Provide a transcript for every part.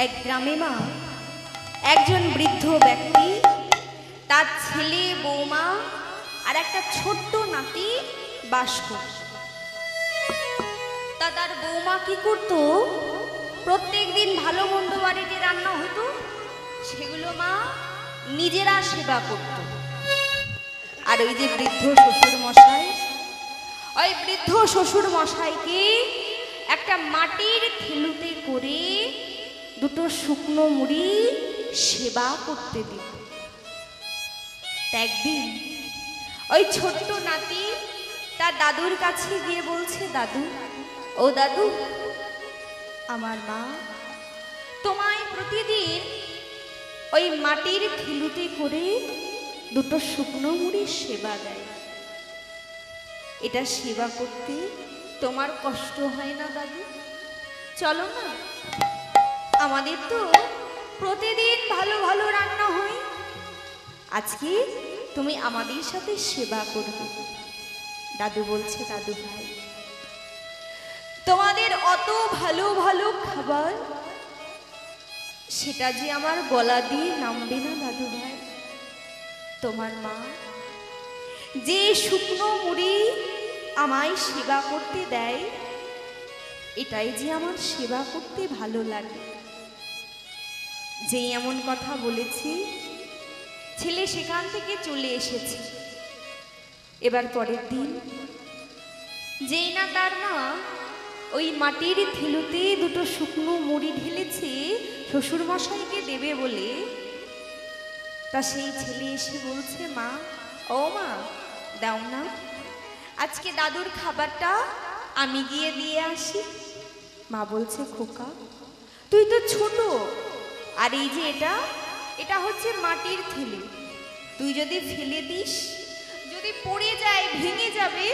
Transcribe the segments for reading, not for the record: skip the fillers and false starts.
এক গ্রামে মা একজন বৃদ্ধ ব্যক্তি তার ছেলে বৌমা আর একটা ছোট্ট নাতি বাস করত। তার বৌমা কি করত, প্রত্যেক দিন ভালো মন্দ বাড়িতে রান্না হতো, সেগুলো মা নিজেরা সেবা করত। আর ওই যে বৃদ্ধ শ্বশুর মশাই, ওই বৃদ্ধ শ্বশুর মশাইকে একটা মাটির থিলুতে করে দুটো শুকনো মুড়ি সেবা করতে দিত। একদিন ওই ছোট্ট নাতি তার দাদুর কাছে গিয়ে বলছে, দাদু, ও দাদু, আমার মা তোমায় প্রতিদিন ওই মাটির থিলুতে করে দুটো শুকনো মুড়ি সেবা দেয়, এটা সেবা করতে তোমার কষ্ট হয় না দাদু? চলো না, আমাদের তো প্রতিদিন ভালো ভালো রান্না হয়, আজকে তুমি আমাদের সাথে সেবা করবে। দাদু বলছে, দাদু ভাই, তোমাদের অত ভালো ভালো খাবার, সেটা যে আমার গলা দিয়ে নামবে না দাদু ভাই। তোমার মা যে শুকনো মুড়ি আমায় সেবা করতে দেয়, এটাই যে আমার সেবা করতে ভালো লাগে। যে এমন কথা বলেছি, ছেলে সেখান থেকে চলে এসেছে। এবার পরের দিন যেই না তার মা ওই মাটির থিলুতে দুটো শুকনো মুড়ি ঢেলেছে শ্বশুর মশাইকে দেবে বলে, তা সেই ছেলে এসে বলছে, মা, ও মা, দাও না, আজকে দাদুর খাবারটা আমি গিয়ে দিয়ে আসি। মা বলছে, খোকা, তুই তো ছোট, আর এই যে এটা হচ্ছে মাটির থিলি, তুই যদি ফেলে দিস, যদি পড়ে যায়, ভেঙে যাবে,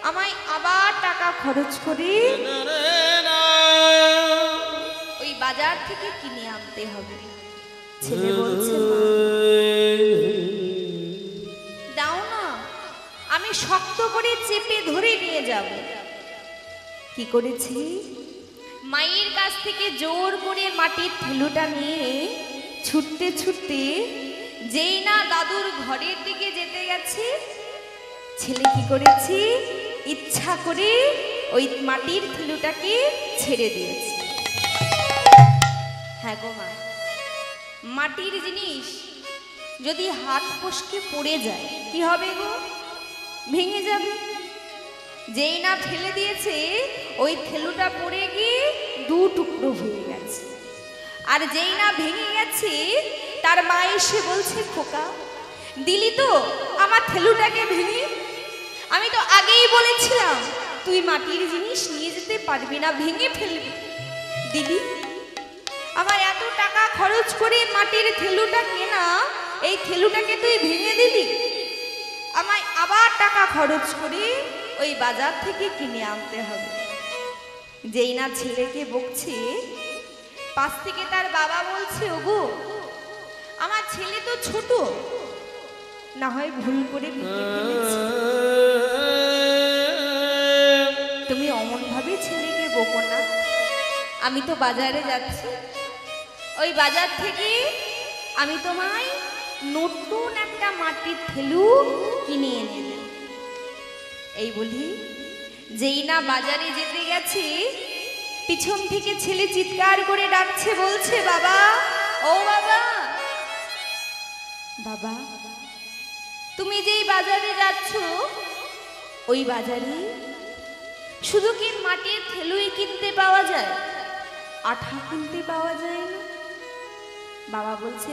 আমায় আবার টাকা খরচ করে ওই বাজার থেকে কিনে আনতে হবে। ছেলে বলছে, দাও না, আমি শক্ত করে চেপে ধরে নিয়ে যাব। কি করেছি, মায়ের কাছ থেকে জোর করে মাটির থিলুটা নিয়ে ছুটতে ছুটতে যেই না দাদুর ঘরের দিকে যেতে গেছে, ছেলে কি করেছি, ইচ্ছা করে ওই মাটির থিলুটাকে ছেড়ে দিয়েছে। হ্যাঁ গো মা, মাটির জিনিস যদি হাত ফসকে পড়ে যায় কি হবে গো? ভেঙে যাবে। যেই না ফেলে দিয়েছে, ওই থিলুটা পড়ে গিয়ে দু টুকরো হয়ে গেছে। আর যেই না ভেঙে গেছে, তার মা এসে বলছে, খোকা, দিলি তো আমার থিলুটাকে ভেঙে? আমি তো আগেই বলেছিলাম তুই মাটির জিনিস নিয়ে যেতে পারবি না, ভেঙে ফেলবি। দিদি, আমার এত টাকা খরচ করে মাটির থিলুটা কেনা, এই থিলুটাকে তুই ভেঙে দিলি। আমায় আবার টাকা খরচ করে ওই বাজার থেকে কিনে আনতে হবে। যেই না ছেলেকে বকছে, পাশ থেকে তার বাবা বলছে, ওগো, আমার ছেলে তো ছোট, না হয় ভুল করে ভেঙে ফেলেছে, তুমি অমন ভাবে ছেলেকে বকো না। আমি তো বাজারে যাচ্ছি, ওই বাজার থেকে আমি তোমায় নতুন একটা মাটির থিলু কিনে এনে দেব। এই বলি যেই না বাজারে যেতে গেছে, পিছন থেকে ছেলে চিৎকার করে ডাকছে, বলছে, বাবা, ও বাবা, বাবা, তুমি যেই বাজারে যাচ্ছ, ওই বাজারে শুধু কি মাটির থিলুই কিনতে পাওয়া যায়, আঠা কিনতে পাওয়া যায় না? বাবা বলছে,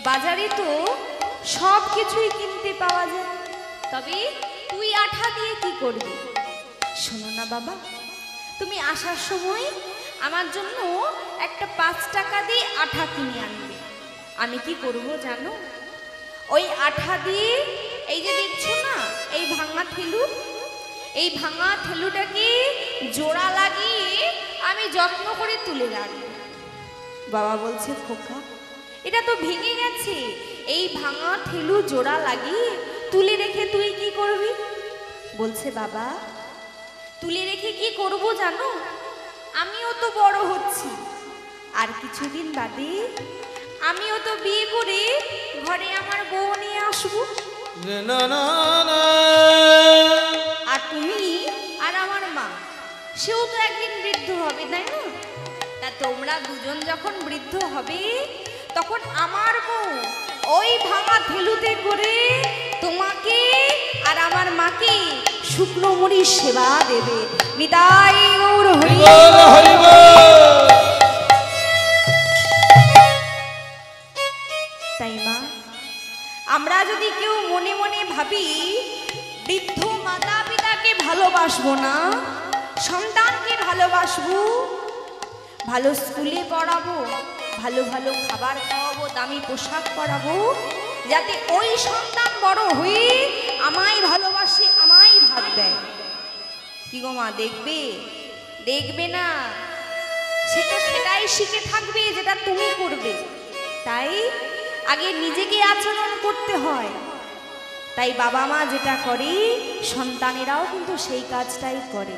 বাজারে তো সব কিছুই কিনতে পাওয়া যায়, তবে তুই আঠা দিয়ে কি করবি? শোনো না বাবা, তুমি আসার সময় আমার জন্য একটা 5 টাকা দিয়ে আঠা কিনে আনবে। আমি কি করব জানো? ওই আঠা দিয়ে, এই যে দেখছো না এই ভাঙা থিলু, এই ভাঙা থিলুটাকে জোড়া লাগিয়ে আমি যত্ন করে তুলে রাখবো। বাবা বলছে, খোকা, এটা তো ভেঙে গেছে, এই ভাঙা থিলু জোড়া লাগিয়ে তুলে রেখে তুই কি করবি? বলছে, বাবা, তুলে রেখে কি করব জানো? আমিও তো বড় হচ্ছি, আর কিছুদিন বাদে আমিও তো বিয়ে করে ঘরে আমার বউ নিয়ে আসবো। আর তুমি আর আমার মা, সেও তো একদিন বৃদ্ধ হবে, তাই না? তা তোমরা দুজন যখন বৃদ্ধ হবে, তখন আমার বউ ওই ভাঙা থেলুতে করে তোমাকে আর আমার মাকে শুকনো মুড়ির সেবা দেবে। নিতাই গৌর হরি বল। তাই মা, আমরা যদি কেউ মনে মনে ভাবি বৃদ্ধ মাতা পিতাকে ভালোবাসবো না, সন্তানকে ভালোবাসবো, ভালো স্কুলে পড়াবো, ভালো ভালো খাবার খাওয়াবো, দামি পোশাক পরাবো, যাতে ওই সন্তান বড় হয়ে আমায় ভালোবাসে, আমায় ভাত দেয়, কি গো মা, দেখবে? দেখবে না? সে তো সেটাই শিখে থাকবে যেটা তুমি করবে। তাই আগে নিজেকে আচরণ করতে হয়। তাই বাবা মা যেটা করে, সন্তানেরাও কিন্তু সেই কাজটাই করে।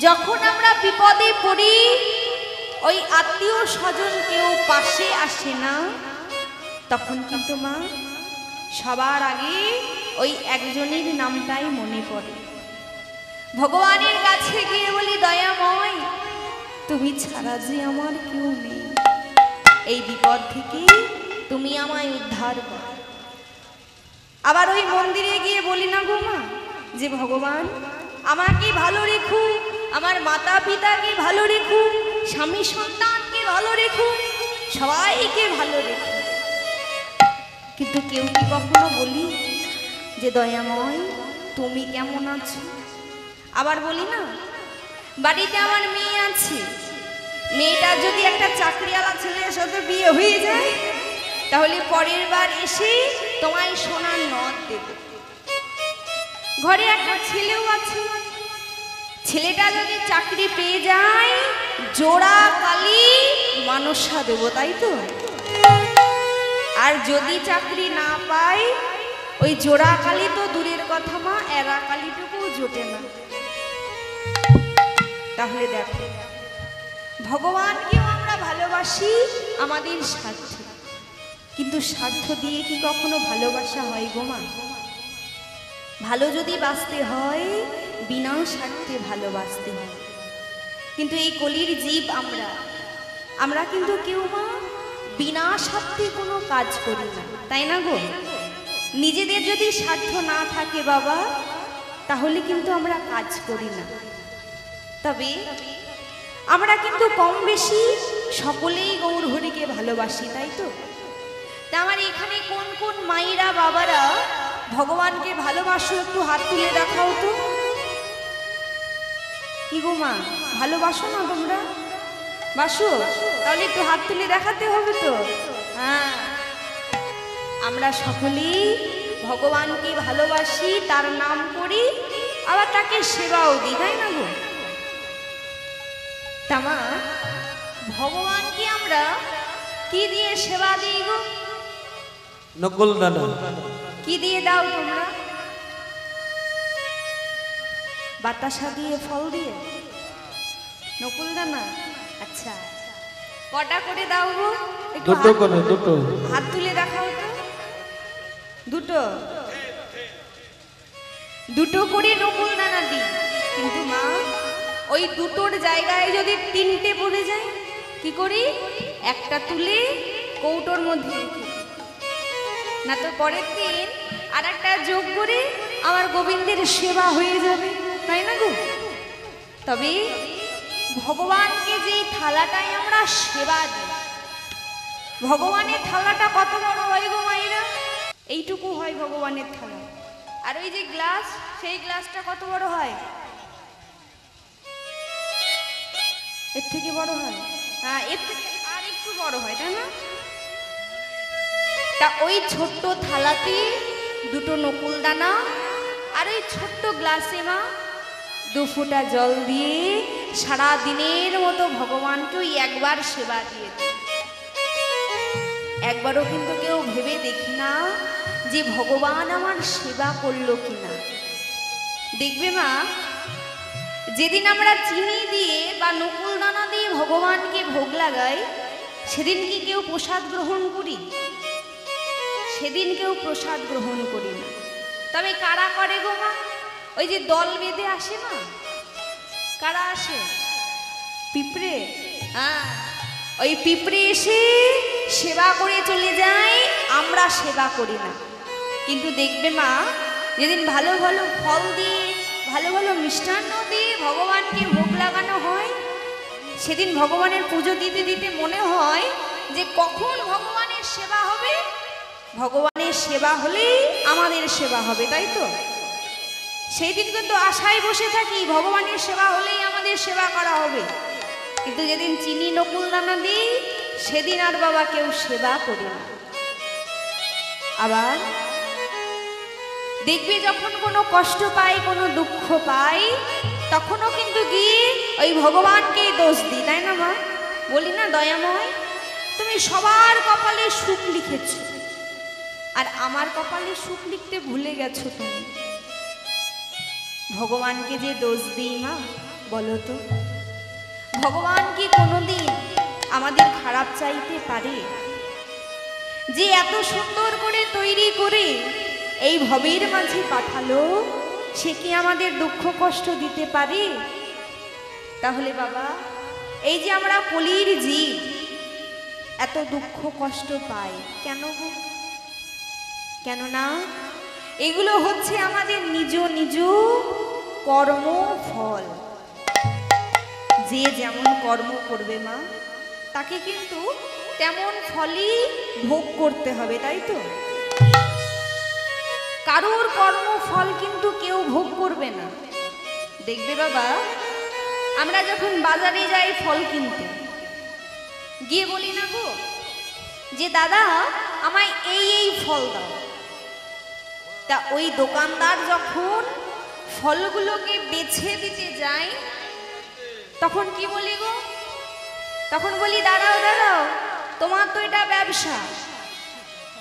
যখন আমরা বিপদে পড়ি, ওই আত্মীয় স্বজন কেউ পাশে আসে না, তখন কিন্তু মা সবার আগে ওই একজনের নামটাই মনে পড়ে। ভগবানের কাছে গিয়ে বলি, দয়াময়, তুমি ছাড়া যে আমার কেউ নেই, এই বিপদ থেকে তুমি আমায় উদ্ধার করো। আবার ওই মন্দিরে গিয়ে বলি না গো মা, যে ভগবান আমাকে ভালো রেখো, আমার মাতা পিতাকে ভালো রেখো, স্বামী সন্তানকে ভালো রেখো, সবাইকে ভালো রেখো। কিন্তু কেউ কি কখনো বলি যে দয়াময় তুমি কেমন আছো? আবার বলি না, বাড়িতে আমার মেয়ে আছে, মেয়েটা যদি একটা চাকরিওয়ালা ছেলের সাথে বিয়ে হয়ে যায়, তাহলে পরের বার এসে তোমায় সোনার নথ দেব। ঘরে একটা ছেলেও আছে, ছেলেটা যদি চাকরি পেয়ে যায়, জোড়া কালি মানসা দেব, তাই তো? আর যদি চাকরি না পায়, ওই জোড়া কালি তো দূরের কথা মা, এরা কালিটুকুও জোটে না। তাহলে দেখো, ভগবানকেও আমরা ভালোবাসি আমাদের স্বার্থ, কিন্তু স্বার্থ দিয়ে কি কখনো ভালোবাসা হয় গো মা? ভালো যদি বাঁচতে হয়, বিনা স্বার্থে ভালোবাসতে হয়। কিন্তু এই কলির জীব আমরা কিন্তু কেউ মা বিনা স্বার্থে কোনো কাজ করি না, তাই না গো? নিজেদের যদি স্বার্থ না থাকে বাবা, তাহলে কিন্তু আমরা কাজ করি না। তবে আমরা কিন্তু কম বেশি সকলেই গৌর হরিকে ভালোবাসি, তাই তো? তা আমার এখানে কোন কোন মায়েরা বাবারা ভগবানকে ভালোবাসো, একটু হাত তুলে দেখাও তো। কি গো মা, ভালোবাসো না তোমরা? বাসো? তাহলে একটু হাত তুলে দেখাতে হবে তো। হ্যাঁ, আমরা সকলেই ভগবানকে ভালোবাসি, তার নাম করি, আবার তাকে সেবাও দিই, তাই না গো? তামা ভগবানকে আমরা কি দিয়ে সেবা দিই গো? নকুল দানা। কি দিয়ে দাও তোমরা? বাতাসা দিয়ে, ফল দিয়ে, নকুল দানা? আচ্ছা, কটা করে দাও গো? দুটো করে, দুটো। হাত তুলে দেখাও তো। দুটো, দুটো করে নকুল দানা দিই। কিন্তু মা, ওই দুটোর জায়গায় যদি তিনটে পড়ে যায়, কি করি? একটা তুলে কৌটোর মধ্যে রেখে, না তো পরের দিন আর একটা যোগ করে আমার গোবিন্দের সেবা হয়ে যাবে, তাই না গো? তবে ভগবানকে যে থালাটাই আমরা সেবা দিই, ভগবানের থালাটা কত বড় হয় গো মায়েরা? এইটুকু হয় ভগবানের থালা। আর ওই যে গ্লাস, সেই গ্লাসটা কত বড় হয়? এর থেকে বড় হয়? হ্যাঁ, এর থেকে আর একটু বড় হয়, তাই না? তা ওই ছোট্ট থালাতে দুটো নকুল দানা আর ওই ছোট্ট গ্লাসে মা 2 ফোঁটা জল দিয়ে সারা দিনের মতো ভগবানকে ওই একবার সেবা দিয়ে দিই। একবারও কিন্তু কেউ ভেবে দেখি না যে ভগবান আমার সেবা করলো কিনা। দেখবে মা, যেদিন আমরা চিনি দিয়ে বা নকুল দানা দিয়ে ভগবানকে ভোগ লাগাই, সেদিন কি কেউ প্রসাদ গ্রহণ করি? সেদিন কেউ প্রসাদ গ্রহণ করি না। তবে কারা করে গো মা? ওই যে দল বেঁধে আসে না, কারা আসে? পিঁপড়ে। হ্যাঁ, ওই পিঁপড়ে এসে সেবা করে চলে যায়, আমরা সেবা করি না। কিন্তু দেখবে মা, যেদিন ভালো ভালো ফল দিয়ে ভালো ভালো মিষ্টান্ন দিয়ে ভগবানকে ভোগ লাগানো হয়, সেদিন ভগবানের পুজো দিতে দিতে মনে হয় যে কখন ভগবানের সেবা হবে। ভগবানের সেবা হলেই আমাদের সেবা হবে, তাই তো? সেই দিন কিন্তু আশায় বসে থাকি ভগবানের সেবা হলেই আমাদের সেবা করা হবে। কিন্তু যেদিন চিনি নকুল দানা দিই, সেদিন আর বাবা কেউ সেবা করি না। আবার দেখবি যখন কোনো কষ্ট পাই, কোনো দুঃখ পাই, তখনও কিন্তু গিয়ে ওই ভগবানকেই দোষ দিই, তাই না মা? বলি না, দয়াময় তুমি সবার কপালে সুখ লিখেছ, আর আমার কপালে সুখ লিখতে ভুলে গেছো তুমি। ভগবানকে যে দোষ দিই মা, বলো তো? ভগবান কি কোনোদিন আমাদের খারাপ চাইতে পারে? যে এত সুন্দর করে তৈরি করে এই ভবের মাঝে পাঠালো, সে কি আমাদের দুঃখ কষ্ট দিতে পারে? তাহলে বাবা, এই যে আমরা কলির জীব, এত দুঃখ কষ্ট পাই কেন গো? কেননা এগুলো হচ্ছে আমাদের নিজ নিজ কর্মফল। যে যেমন কর্ম করবে মা, তাকে কিন্তু তেমন ফলই ভোগ করতে হবে, তাই তো? কারোর কর্মফল কিন্তু কেউ ভোগ করবে না। দেখবে বাবা, আমরা যখন বাজারে যাই ফল কিনতে, গিয়ে বলি না গো যে দাদা আমায় এই এই ফল দাও। তা ওই দোকানদার যখন ফলগুলোকে বেছে দিতে যায়, তখন কি বলি গো? তখন বলি দাঁড়াও দাঁড়াও, তোমার তো এটা ব্যবসা,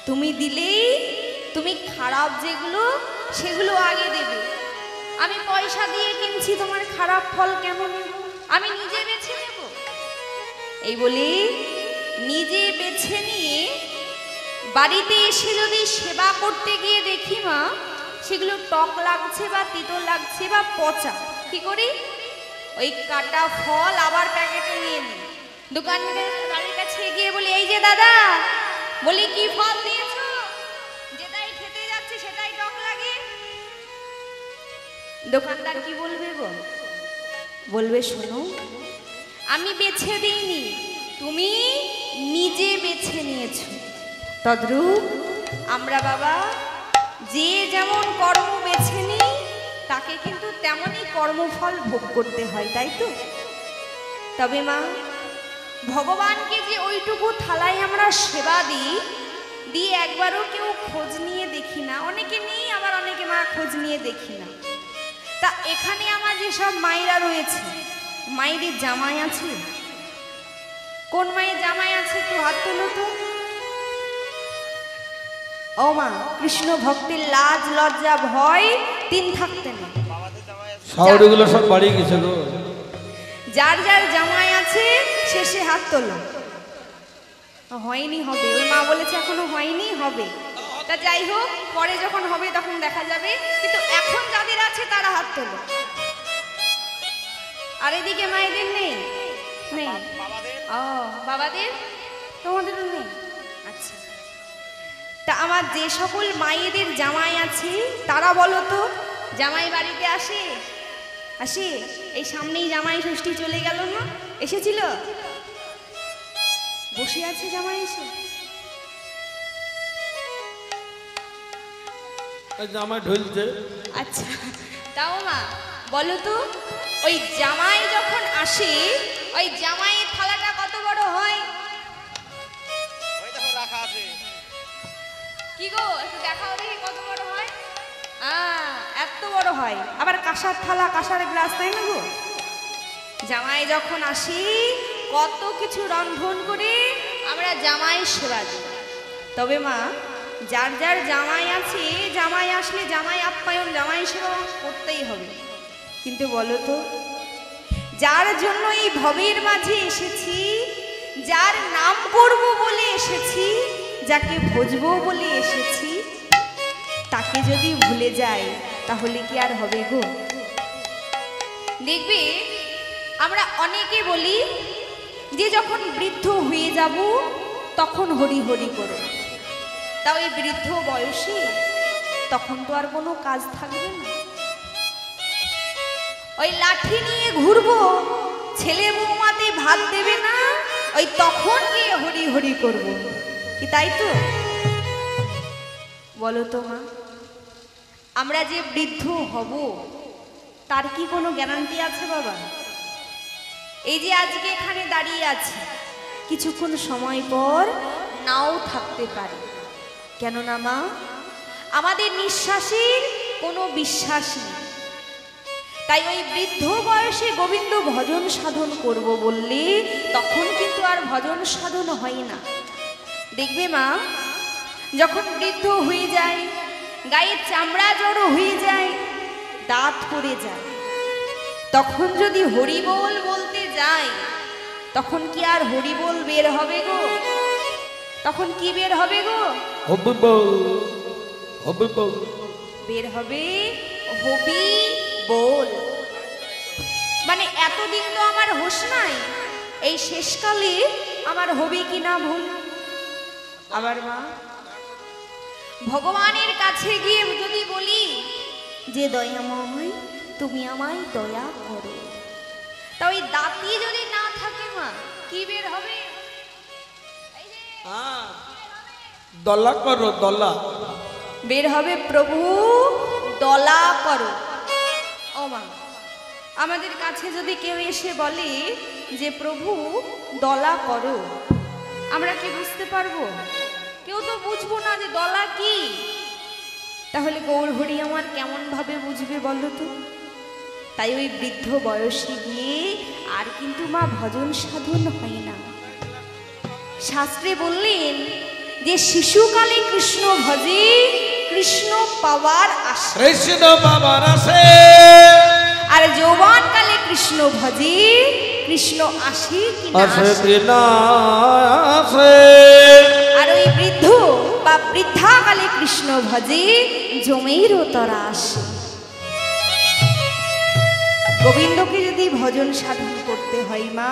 তুমি দিলেই তুমি খারাপ যেগুলো সেগুলো আগে দেবে। আমি পয়সা দিয়ে কিনছি, তোমার খারাপ ফল কেন নেব? আমি নিজে বেছে নেব। এই বলি নিজে বেছে নিয়ে বাড়িতে এসে যদি সেবা করতে গিয়ে দেখি মা, সেগুলো টক লাগছে বা তিতো লাগছে বা পচা, কি করি? ওই কাটা ফল আবার প্যাকেটে নিয়ে নিই, দোকানের গাড়ির কাছে গিয়ে বলি এই যে দাদা, বলি কি ফল দিয়েছো? যেটাই খেতে যাচ্ছে সেটাই টক লাগে। দোকানদার কি বলবে গো? বলবে শোনো, আমি বেছে দিইনি, তুমি নিজে বেছে নিয়েছো। তদ্রূপ আমরা বাবা যে যেমন কর্ম বেছে নিই, তাকে কিন্তু তেমনই কর্মফল ভোগ করতে হয়, তাই তো? তবে মা, ভগবানকে যে ওইটুকু থালায় আমরা সেবা দিই, দিয়ে একবারও কেউ খোঁজ নিয়ে দেখি না। অনেকে নেই, আবার অনেকে মা খোঁজ নিয়ে দেখি না। তা এখানে আমার যেসব মায়েরা রয়েছে, মায়েদের জামাই আছে? কোন মায়ের জামাই আছে একটু হাত তোলো তো। ও মা, কৃষ্ণ ভক্তির লাজ লজ্জা ভয় তিন থাকতে নেই, শাওরিগুলো সব বাড়ি গেছে গো। যার যার জামাই আছে শেষে হাত তোলো। হয়নি, হবে। ওই মা বলেছে এখনো হয়নি, হবে। তা যাই হোক, পরে যখন হবে তখন দেখা যাবে, কিন্তু এখন যাদের আছে তারা হাত তোলো। আর এদিকে মায়েদের নেই? নেই। ও বাবাদের? তোমাদেরও নেই? আচ্ছা। তা আমার যে সকল মায়েদের জামাই আছে তারা বলো তো, জামাই বাড়িতে আসে? আসে? এই সামনেই জামাই ষষ্ঠী চলে গেল না, এসেছিল? বসে আছে জামাই এসে? জামাই ঢুলছে। আচ্ছা, তাও মা বলো তো, ওই জামাই যখন আসে, ওই জামাইয়ের থালাটা কত বড় হয়? কি গো, একটু দেখাও দেখি কত বড় হয়। এত বড় হয়। আবার কাঁসার থালা, কাঁসার গ্লাস, তাই না গো? জামাই যখন আসি কত কিছু রন্ধন করে আমরা জামাই সেবা দিই। তবে মা, যার যার জামাই আছে, জামাই আসলে জামাই আপ্যায়ন, জামাই সেবা করতেই হবে। কিন্তু বলো তো, যার জন্য এই ভবের মাঝে এসেছি, যার নাম করব বলে এসেছি, যাকে ভজবো বলে এসেছি, তাকে যদি ভুলে যাই তাহলে কি আর হবে গো? দেখবে আমরা অনেকে বলি যে যখন বৃদ্ধ হয়ে যাব তখন হরি হরি করো। তা ওই বৃদ্ধ বয়সে তখন তো আর কোনো কাজ থাকবে না, ওই লাঠি নিয়ে ঘুরবো, ছেলে বৌমাতে ভাত দেবে না, ওই তখন গিয়ে হরি হরি করব, কি তাই তো? বলো তো মা, আমরা যে বৃদ্ধ হব তার কি কোনো গ্যারান্টি আছে বাবা? এই যে আজকে এখানে দাঁড়িয়ে আছি, কিছুক্ষণ সময় পর নাও থাকতে পারে, কেননা মা আমাদের নিঃশ্বাসের কোনো বিশ্বাস নেই। তাই ওই বৃদ্ধ বয়সে গোবিন্দ ভজন সাধন করব বললে তখন কিন্তু আর ভজন সাধন হয় না। দেখবে মা, যখন বৃদ্ধ হয়ে যায়, গায়ের চামড়া জড়ো হয়ে যায়, দাঁত পড়ে যায়, তখন যদি হরিবোল বলতে যাই তখন কি আর হরিবোল বের হবে গো? তখন কি বের হবে গো? বের হবে হবি বল। মানে এতদিন তো আমার হোশ নাই, এই শেষকালে আমার হবি কি না ভুল। আবার মা, ভগবানের কাছে গিয়ে যদি বলি যে দয়াময় তুমি আমায় দয়া করো, তা ওই দাঁতি যদি না থাকে মা, কি বের হবে? দলা করো, দলা বের হবে প্রভু দলা করো। ও মা, আমাদের কাছে যদি কেউ এসে বলে যে প্রভু দলা করো, আমরা কি বুঝতে পারবো? কেউ তো বুঝবো না যে দলা কি। তাহলে গৌর হরি আমার কেমন ভাবে বুঝবে বলো তো? তাই ওই বৃদ্ধ বয়সে গিয়ে আর কিন্তু মা ভজন সাধন হয় না। শাস্ত্রে বললেন যে শিশুকালে কৃষ্ণ ভজে, কৃষ্ণ পাওয়ার আশা, কৃষ্ণ পাওয়ার আসে, আর যৌবন কালে কৃষ্ণ ভজে, কৃষ্ণ আসে কিনা আসে। আর ওই বৃদ্ধ বা বৃদ্ধা কালে কৃষ্ণ ভজে, জমেরও তরা আসে। গোবিন্দকে যদি ভজন সাধন করতে হয় মা,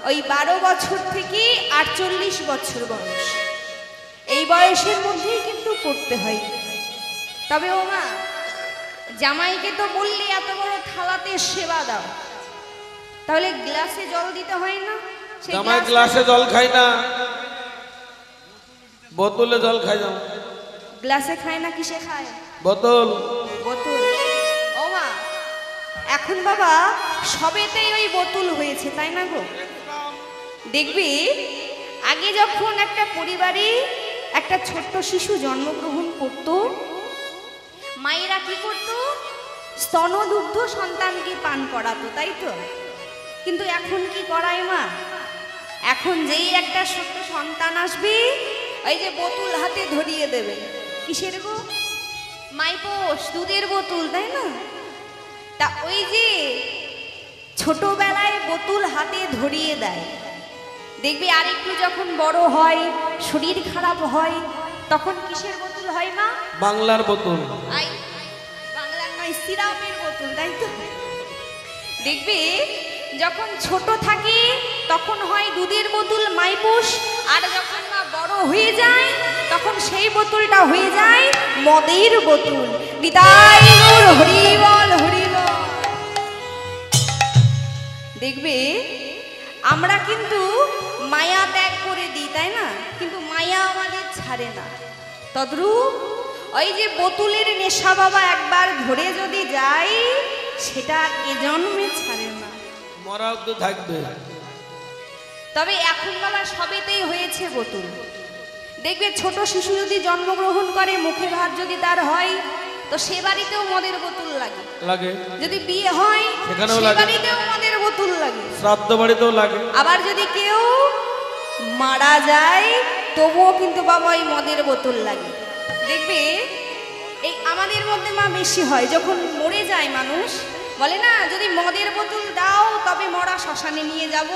ওই 12 বছর থেকে 48 বছর বয়স, এই বয়সের মধ্যেই কিন্তু করতে হয়। তবে ও মা, জামাইকে তো বললে এত বড় থালাতে সেবা দাও, তাহলে গ্লাসে জল দিতে হয় না? জামাই গ্লাসে জল খায় না, বোতলে জল খায়। জামাই গ্লাসে খায় না, কিসে খায়? বোতল। বোতল। ও মা, এখন বাবা সবেতেই ওই বোতল হয়েছে, তাই না গো? দেখবি আগে যখন একটা পরিবারে একটা ছোট্ট শিশু জন্মগ্রহণ করত, মায়েরা কি করত? স্তনদুগ্ধ সন্তানকে পান করাতো, তাই তো? কিন্তু এখন কি করায় মা? এখন যেই একটা ছোট্ট সন্তান আসবে, ওই যে বোতল হাতে ধরিয়ে দেবে। কিসের গো? মাইপোষ, দুধের বোতল, তাই না? তা ওই যে ছোটবেলায় বোতল হাতে ধরিয়ে দেয়, দেখবি আরেকটু যখন বড় হয়, শরীর খারাপ হয়, তখন কিসের বোতল হয় মা? বাংলার বোতল। বাংলার নয়, সিরাপের বোতল, তাই তো? দেখবি যখন ছোট থাকে তখন হয় দুধের বোতল, মাইপোষ, আর যখন মা বড় হয়ে যায় তখন সেই বোতলটা হয়ে যায় মদের বোতল। নিতাই গৌর হরি বল, হরি বল। দেখবে আমরা কিন্তু মায়া ত্যাগ করে দিই, তাই না? কিন্তু মায়া আমাদের ছাড়ে না। তদ্রূপ ওই যে বোতলের নেশা বাবা একবার ধরে যদি যাই, সেটা এ জন্মে ছাড়ে না, মরা অব্দি থাকবে। তবে এখন বাবা সবেতেই হয়েছে বোতল। দেখবে ছোট শিশু যদি জন্মগ্রহণ করে, মুখে ভাত যদি তার হয়, তো সে বাড়িতেও মদের বোতল লাগে লাগে। যদি বিয়ে হয় সেখানেও সে লাগে, বাড়িতেও মদের বোতল লাগে, শ্রাদ্ধ বাড়িতেও লাগে। আবার যদি কেউ মারা যায় তবুও কিন্তু বাবা ওই মদের বোতল লাগে। দেখবে এই আমাদের মধ্যে মা বেশি হয় যখন মরে যায় মানুষ, বলে না যদি মদের বোতল দাও তবে মরা শ্মশানে নিয়ে যাব,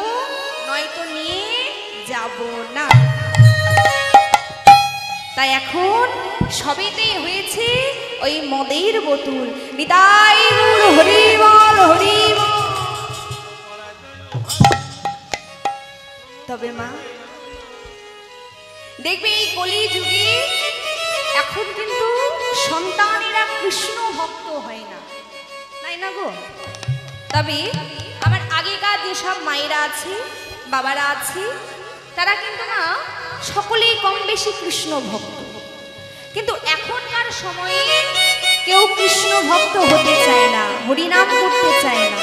নয়তো নিয়ে যাব না। তাই এখন সবেতেই হয়েছে ওই মদের বোতল। নিতাই গৌর হরি বল হরি বল। তবে মা দেখবে এই কলি যুগে এখন কিন্তু সন্তানেরা কৃষ্ণ ভক্ত হয় না, তাই না গো? তবে আমার আগেকার যেসব মায়েরা আছে, বাবারা আছে, তারা কিন্তু না সকলেই কম বেশি কৃষ্ণ ভক্ত। কিন্তু এখনকার সময়ে কেউ কৃষ্ণ ভক্ত হতে চায় না, হরিনাম করতে চায় না।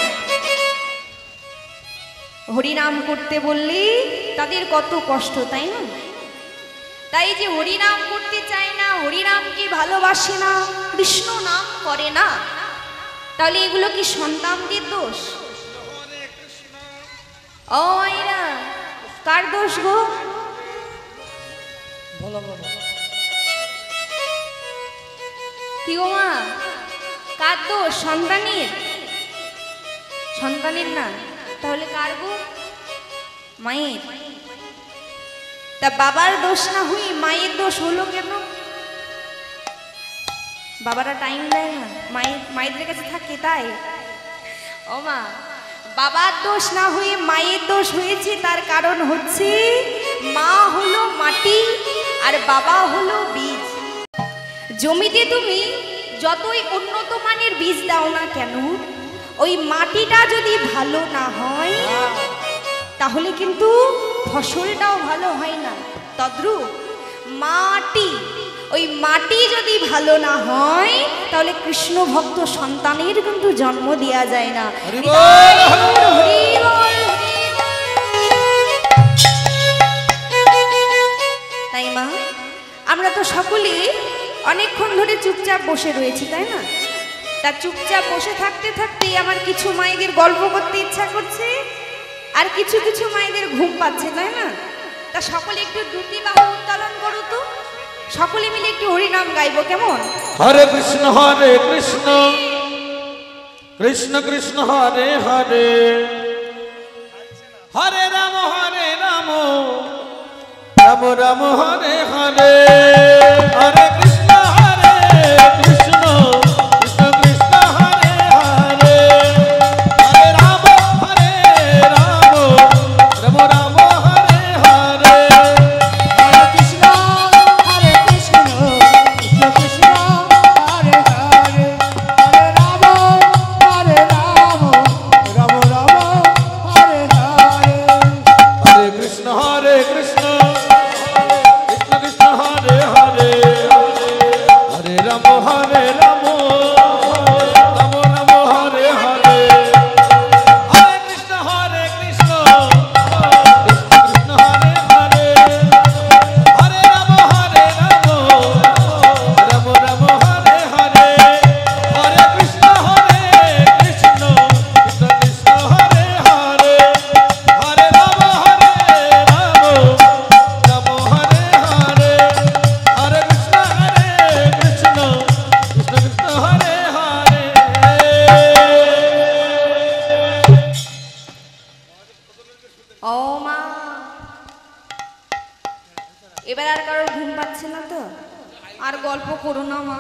হরিনাম করতে বললে তাদের কত কষ্ট, তাই না? তাই যে হরিনাম করতে চায় না, হরিনামকে ভালোবাসে না, কৃষ্ণ নাম করে না, তাহলে এগুলো কি সন্তানদের দোষ? ও মাইরা, কার দোষ গো? কি গো মা, কার দোষ? সন্তানের? সন্তানের না, তাহলে কার গো? মায়ের। তা বাবার দোষ না হই মায়ের দোষ হলো কেন? বাবারা টাইম দেয় না, মায়েদের কাছে থাকে তাই। ও মা, বাবার দোষ না হয়ে মায়ের দোষ হয়েছে, তার কারণ হচ্ছে মা হলো মাটি আর বাবা হলো বীজ। জমিতে তুমি যতই উন্নত মানের বীজ দাও না কেন, ওই মাটিটা যদি ভালো না হয় তাহলে কিন্তু ফসলটাও ভালো হয় না। তদ্রূপ মাটি, ওই মাটি যদি ভালো না হয় তাহলে কৃষ্ণ ভক্ত সন্তানের কিন্তু জন্ম দেওয়া যায় না। তাই মা, আমরা তো সকলে অনেকক্ষণ ধরে চুপচাপ বসে রয়েছি, তাই না? তা চুপচাপ বসে থাকতে থাকতে আমার কিছু মায়েদের গল্প করতে ইচ্ছা করছে, আর কিছু কিছু মায়েদের ঘুম পাচ্ছে, তাই না? তা সকলে একটু দুটি বাহু উত্তোলন করো তো, সকলে মিলে একটু হরিনাম গাইবো, কেমন? হরে কৃষ্ণ কৃষ্ণ কৃষ্ণ হরে হরে, হরে রাম রাম রাম হরে হরে, হরে কৃষ্ণ কৃষ্ণ কৃষ্ণ হরে হরে, হরে রাম রাম রাম হরে হরে, হরে কৃষ্ণ কৃষ্ণ কৃষ্ণ হরে হরে, হরে রাম রাম হরে হরে, হরে কৃষ্ণ কৃষ্ণ কৃষ্ণ হরে হরে, হরে রাম রাম রাম হরে হরে, হরে কৃষ্ণ কৃষ্ণ কৃষ্ণ হরে হরে, হরে রাম রাম রাম হরে হরে, হরে কৃষ্ণ কৃষ্ণ কৃষ্ণ হরে হরে, হরে রাম রাম হরে হরে, হরে কৃষ্ণ কৃষ্ণ কৃষ্ণ কৃষ্ণ হরে হরে। ও মা, এবার আর কারোর ঘুম পাচ্ছে না তো? আর গল্প করো না মা,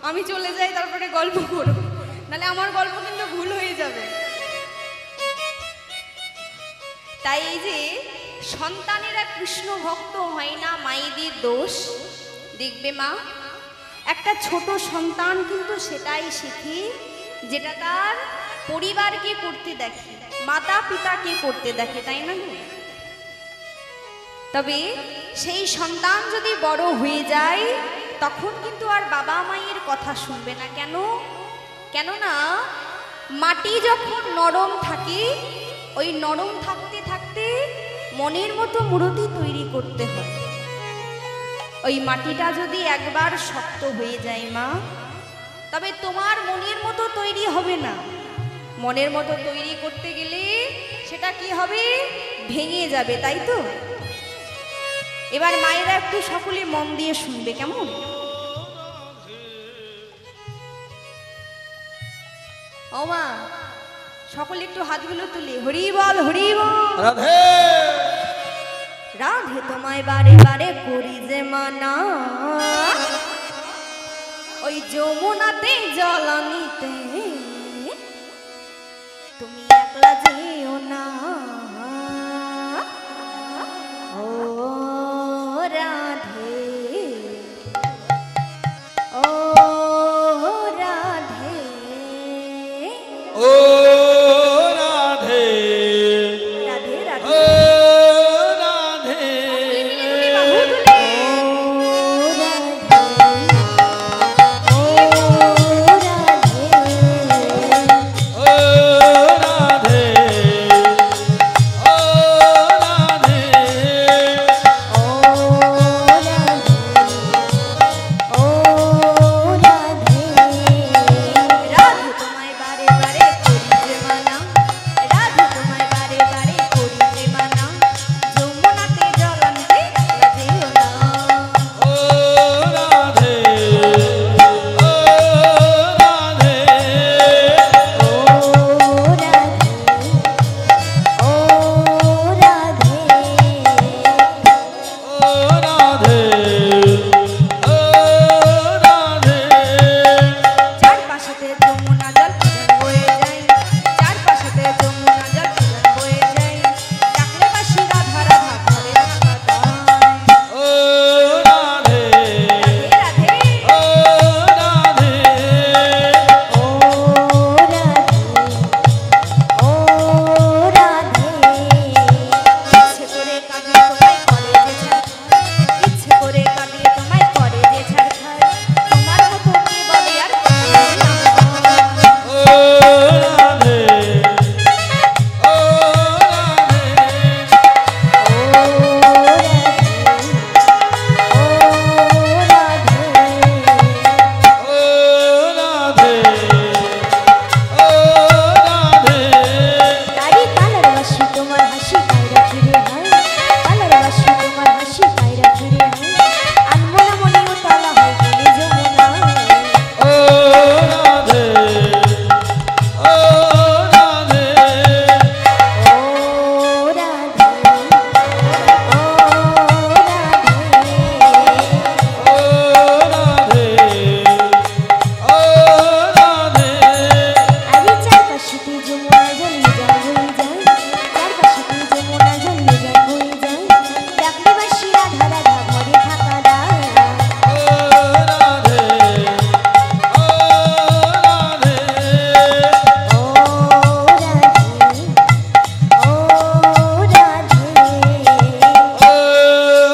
আমি চলে যাই, তারপরে গল্প করো, নাহলে আমার গল্প কিন্তু ভুল হয়ে যাবে। তাই এই যে সন্তানেরা কৃষ্ণ ভক্ত হয় না, মায়েদের দোষ। দেখবে মা, একটা ছোট সন্তান কিন্তু সেটাই শেখে যেটা তার পরিবারকে করতে দেখে, মাতা পিতাকে করতে দেখে, তাই না? তবে সেই সন্তান যদি বড় হয়ে যায় তখন কিন্তু আর বাবা মায়ের কথা শুনবে না। কেন? কেননা মাটি যখন নরম থাকে, ওই নরম থাকতে থাকতে মনের মতো মূর্তি তৈরি করতে হয়। ওই মাটিটা যদি একবার শক্ত হয়ে যায় মা, তবে তোমার মনের মতো তৈরি হবে না। মনের মতো তৈরি করতে গেলে সেটা কি হবে? ভেঙে যাবে, তাই তো? এবার মায়েরা একটু সকলে মন দিয়ে শুনবে, কেমন? ও মা, সকলে একটু হাতগুলো তুলে হরি বল হরি বল। রাধে রাধে তোমায় বারে বারে করি যে মানা, ওই যমুনাতে জল আনিতে তুমি একলা যেও না। ও রাধে, ও রাধে, ও রাধে রাধে রাধে। ও রাধে বাহু তুলে ও রাধে ও রাধে রাধে তোমায় বারে বারে করি যে মানা, রাধে তোমায় বারে বারে করি যে মানা, যমুনাতে জল আনতে একলা যেও না। ও রাধে ও রাধে ও রাধে ও রাধে চারপাশেতে যমুনা জল পূজন হয়ে যায়, চারপাশেতে যমুনা জল পূজন হয়ে যায়, ডাকলে বাসি রাধা রাধা ঘরে রাধা দায়। ও রাধে রাধে রাধে ও রাধে ইচ্ছে করে কাঁদিয়ে তোমায় করে যে ছাড়খার, ইচ্ছে করে কাঁদিয়ে তোমায় করে যে ছাড়খার, তোমার মতো কে বলে আর কেউ না। ও রাধে ও রাধে ও রাধে ও রাধে তারি কালার বাসি তোমার হাসি কায়রা ফিরে হয়, কালার বাসি তোমার হাসি কায়রা ফিরে হয়, আনমনা মনেও তালা হয় গেলে যমুনা। ও রাধে ও রাধে ও রাধে, ও রাধে, ও রাধে আরে চারপাশেতে যমুনা জলে যায় হয়ে যায়, চারপাশেতে যমুনা জলে যায় হয়ে যায়, ডাকলে বাসি রাধা রাধা ঘরে থাকা দায়। ও রাধে ও রাধে ও রাধে, ও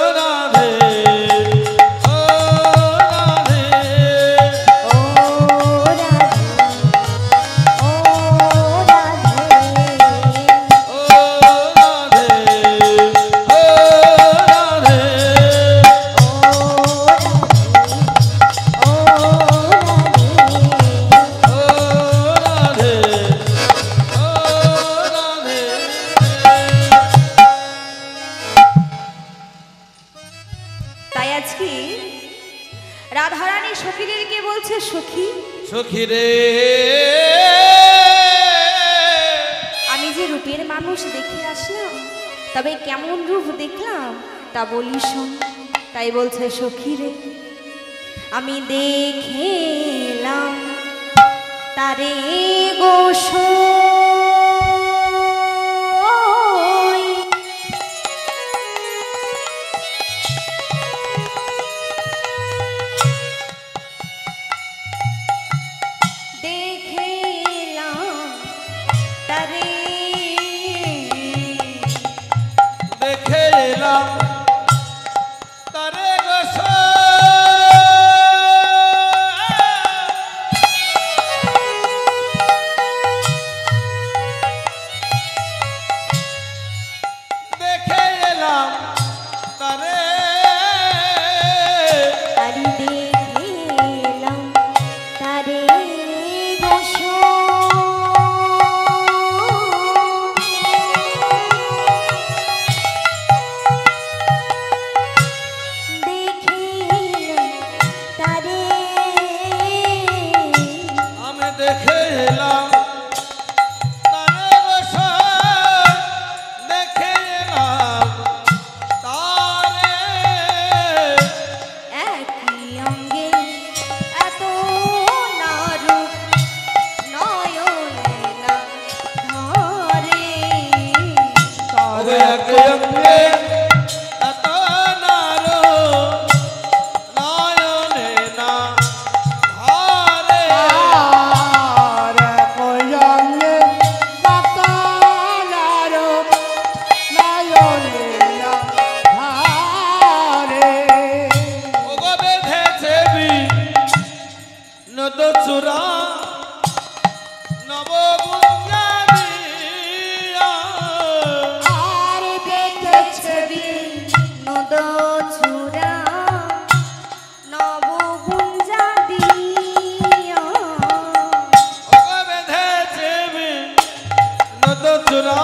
রাধে, ও রাধে ও রাধে ও রাধে, ও রাধে। তাই আজকে রাধারানী সখীদেরকে বলছে, সখী সখী রে আমি যে রূপের মানুষ দেখে আসলাম, তবে কেমন রূপ দেখলাম তা বলি শোন। তাই বলছে সখী রে, আমি দেখেলাম তারে গোসাই, দেখেলাম তারে দেখে এলাম তারে গোসা অঙ্গে অঙ্গে এত নারো নয়নে না ধারে আরে কয়ঙ্গে বাতালারো নয়নে না ধারে ওগো বেঁধেছে নদ চূড়া নবগুঞ্জা দিয়া আর দেখেছে নদ চূড়া নবগুঞ্জা দিয়া ওগো বেঁধেছে নদ চূড়া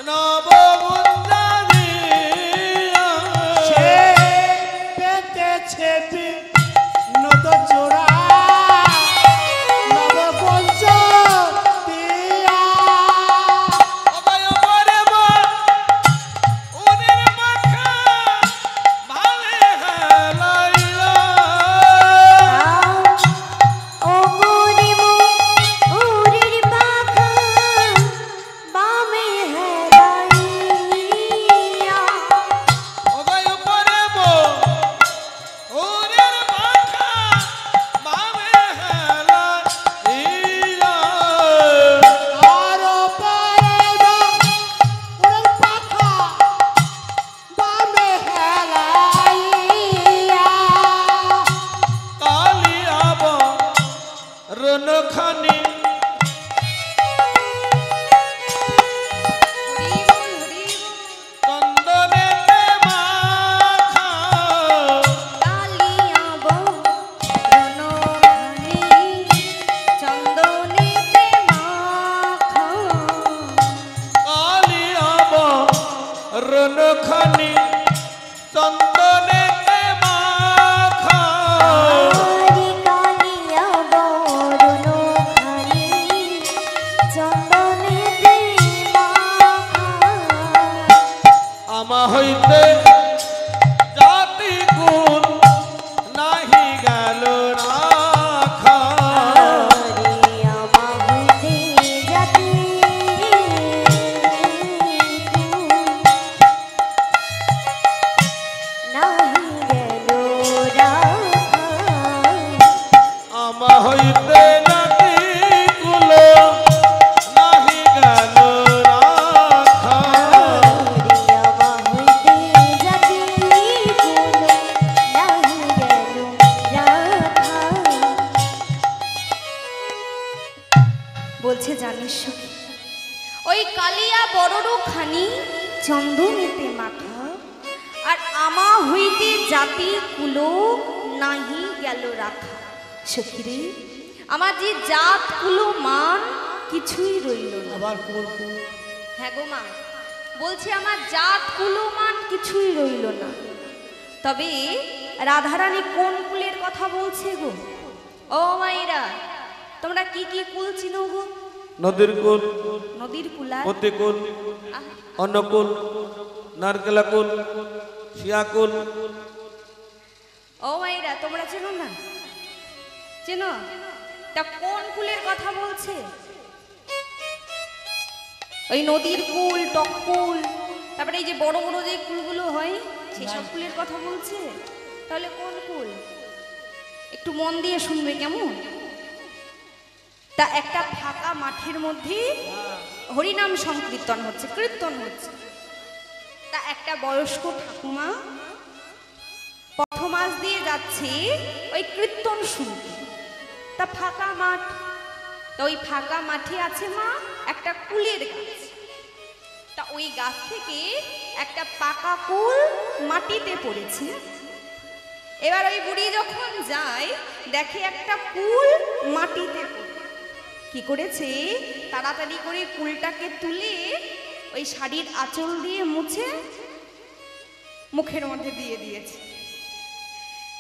নবগুঞ্জা দিয়া সে পেতেছে নদ জোড়া নবপঞ্চ দিয়া অবয় পরে মন ওদের মাখা ভালে হেলাইলা ও গরিব উরির পাখা বামে হেলাইয়া অবয় পরে মন ওদের মাখা ভালে হেলাইলা আর পারে ওর পাখা বামে হেলাইয়া কালিয়াব রনখানি চন্দনেতে মাখা কালিয়াব রণখানি চন্দনেতে মাখা কালিয়াব রনখানি চন্দনেতে মাখা হরি কালিয়াব রণখানি চন্দনেতে মাখা আমা হইতে জাতি গুণ নাহি গেল রাখা আমা হইতে জাতি কুল নাহি গেল রাখা বলছে জানিস সখী, ওই কালিয়া বড়রু খানি চন্দনেতে মাখা আর আমা হইতে জাতি কুলো নাহি গেল রাখা। সখীরে, আমার যে জাত কুলো মান কিছুই রইল না। আবার করবো হ্যাঁ গো মা, বলছে আমার জাত কুলো মান কিছুই রইল না। তবে রাধারানী কোন কুলের কথা বলছে গো? ও মাইরা, তোমরা কি কি কুল চিনো গো? নদীর কুল, নদীর কুলার অতিকুল, আহ, অন্নকুল, নারকেলাকুল, শিয়াকুল। ও মাইরা, তোমরা চেনো না? চেনো? তা কোন কুলের কথা বলছে? ওই নদীর কুল, টক কুল, তারপরে এই যে বড় বড় যে কুলগুলো হয় সেসব কুলের কথা বলছে। তাহলে কোন কুল? একটু মন দিয়ে শুনবে কেমন? তা একটা ফাঁকা মাঠের মধ্যে হরিনাম সংকীর্তন হচ্ছে, কীর্তন হচ্ছে। তা একটা বয়স্ক ঠাকুমা পথমাস দিয়ে যাচ্ছে ওই কীর্তন শুনতে। তা ফাঁকা মাঠ, তো ওই ফাঁকা মাঠে আছে মা একটা কুলের গাছ। তা ওই গাছ থেকে একটা পাকা কুল মাটিতে পড়েছে। এবার ওই বুড়ি যখন যায় দেখে একটা কুল মাটিতে পড়ে। কি করেছে, তাড়াতাড়ি করে কুলটাকে তুলে ওই শাড়ির আঁচল দিয়ে মুছে মুখের মধ্যে দিয়ে দিয়েছে।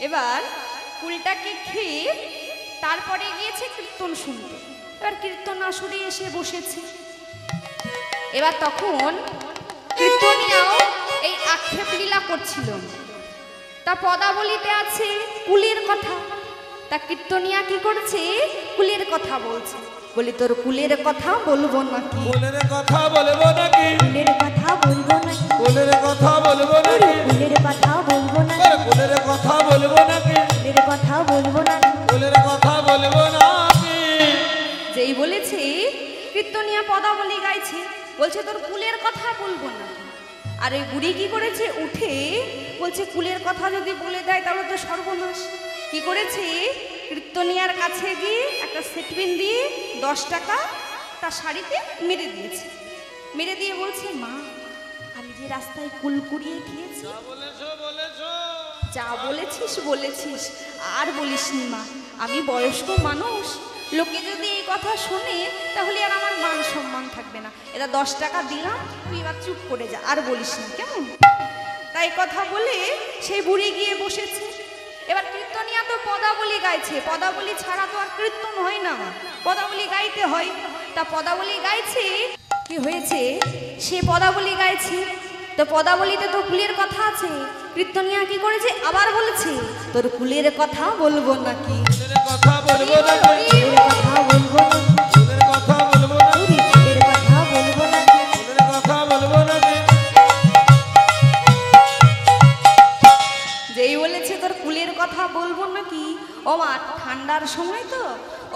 এবার কুলটাকে খেয়ে তারপরে গিয়েছে কীর্তন শুনতে। এবার কীর্তন আসরে এসে বসেছে। এবার তখন কীর্তনিয়াও এই আক্ষেপ লীলা করছিল। তা পদাবলিতে আছে কুলের কথা, তা কীর্তনিয়া কি করছে, কুলের কথা বলছে। বলি তোর কুলের কথা বলবো নাকি? কুলের কথা বলবো নাকি? কুলের কথা বলবো নাকি? কুলের কথা বলবো নাকি? কুলের কথা বলবো নাকি? আরে কুলের কথা বলবো নাকি? কুলের কথা বলবো নাকি? কুলের কথা বলবো নাকি? যেই বলেছে কীর্তনিয়া পদাবলী গাইছে, বলছে তোর কুলের কথা বলবো না। আর ওই বুড়ি কি করেছে, উঠে বলছে কুলের কথা যদি বলে দেয় তাহলে তো সর্বনাশ। কি করেছে, কীর্তনিয়ার কাছে গিয়ে একটা সেটপিন দিয়ে 10 টাকা তার শাড়িতে মেরে দিয়েছে। মেরে দিয়ে বলছে, মা আমি যে রাস্তায় কুল কুড়িয়ে খেয়েছি, যা বলেছিস বলেছিস, আর বলিসনি মা, আমি বয়স্ক মানুষ, লোকে যদি এই কথা শোনে তাহলে আর আমার মান সম্মান থাকবে না। এটা 10 টাকা দিলাম, তুই এবার চুপ করে যা, আর বলিস না কেমন। তাই কথা বলে সেই বুড়ি গিয়ে বসেছে। এবার কীর্তনিয়া তো পদাবলী গাইছে, পদাবলী ছাড়া তো আর কীর্তন হয় না, পদাবলী গাইতে হয়। তা পদাবলী গাইছে, কি হয়েছে, সে পদাবলী গাইছে, তো পদাবলীতে তো কুলের কথা আছে। কীর্তনিয়া কি করেছে, আবার বলেছে তোর কুলের কথা বলবো নাকি? কুলের কথা বলবো নাকি? কুলের কথা বলবো নাকি? কুলের কথা বলবো নাকি? কুলের কথা বলবো নাকি? কুলের কথা বলবো নাকি? যেই বলেছে তোর কুলের কথা বলবো নাকি, ও মা ঠান্ডার সময় তো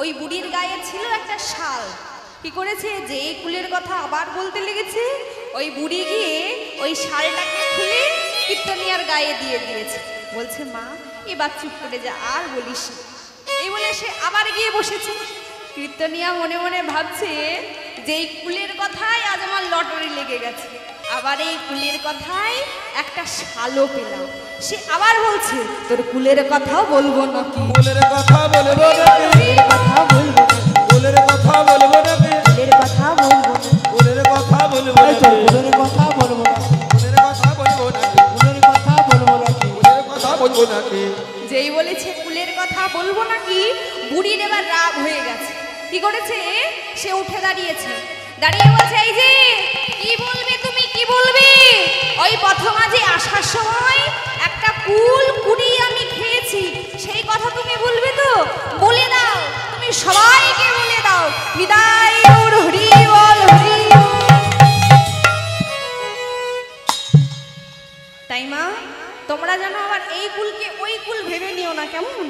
ওই বুড়ির গায়ে ছিল একটা শাল। কি করেছে, যে এই কুলের কথা আবার বলতে লেগেছে, ওই বুড়ি গিয়ে ওই শালটাকে খুলে কীর্তনিয়ার গায়ে দিয়ে দিয়েছে। বলছে মা এবার চুপ করে যা, আর বলিস না। এই বলে সে আবার গিয়ে বসেছে। কীর্তনিয়া মনে মনে ভাবছে যে এই কুলের কথায় আজ আমার লটারি লেগে গেছে, আবার এই কুলের কথায় একটা শালও পেলাম। সে আবার বলছে তোর কুলের কথাও বলবো নাকি? কুলের কথা বলবো নাকি? কুলের কথা বলবো নাকি? কুলের কথা বলবো নাকি? কুলের কথা বলবো নাকি? কুলের কথা বলবো এই তো নাকি? কুলের কথা বলবো না, কুলের কথা বলবো নাকি? কুলের কথা বলবো নাকি? কুলের কথা বলবো নাকি? যেই বলেছে কুলের কথা বলবো নাকি, বুড়ির এবার রাগ হয়ে গেছে। কি করেছে, সে উঠে দাঁড়িয়েছে, দাঁড়িয়ে বলছে এই যে কি বলবে তুমি, কি বলবে? ওই প্রথম আজ আসার সময় একটা কুল কুড়িয়ে আমি খেয়েছি, সেই কথা তুমি বলবে তো? বলে দাও, তুমি সবাইকে বলে দাও, বিদায় গৌর হরি বল হরি বল। তাই মা তোমরা যেন আবার এই কুলকে ওই কুল ভেবে নিও না কেমন।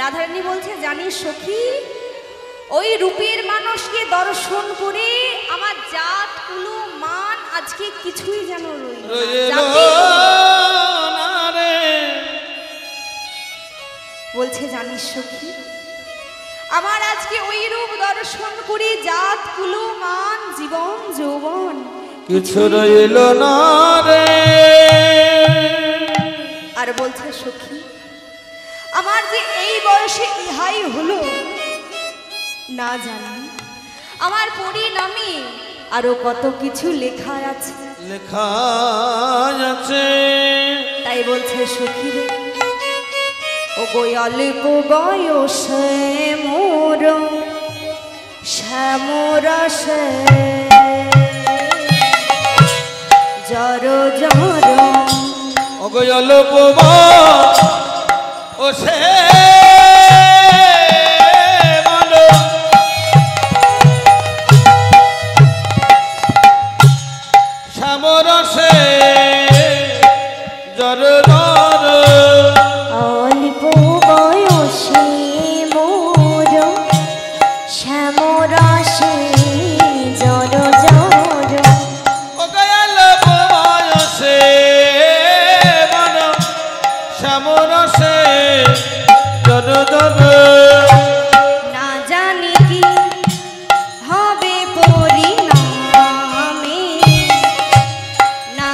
রাধারানী বলছে জানিস সখী, ওই রূপের মানুষকে দর্শন করে আমার জাত কুলো মান আজকে কিছুই যেন রইল না। রইলো জাতি না রে। বলছে জানিস সখী, আমার আজকে ওই রূপ দর্শন করে জাত কুলো মান জীবন যৌবন কিছু রইল না রে। আর বলছে সখী, আমার যে এই বয়সে ইহাই হলো, না জানি আমার পরিণামে আরো কত কিছু লেখা আছে। লেখা আছে তাই বলছে সখী রে, ও অল্প বয়সে মোর শ্যামরসে জর জর অগয়ল ও সে মনো শ্যামরসে জর জর অল্প বয়সে মোর শ্যামরসে জর জর অগয়ল বয়সে মনো শ্যামরসে জর জর না জানি কি হবে পরিণামে, না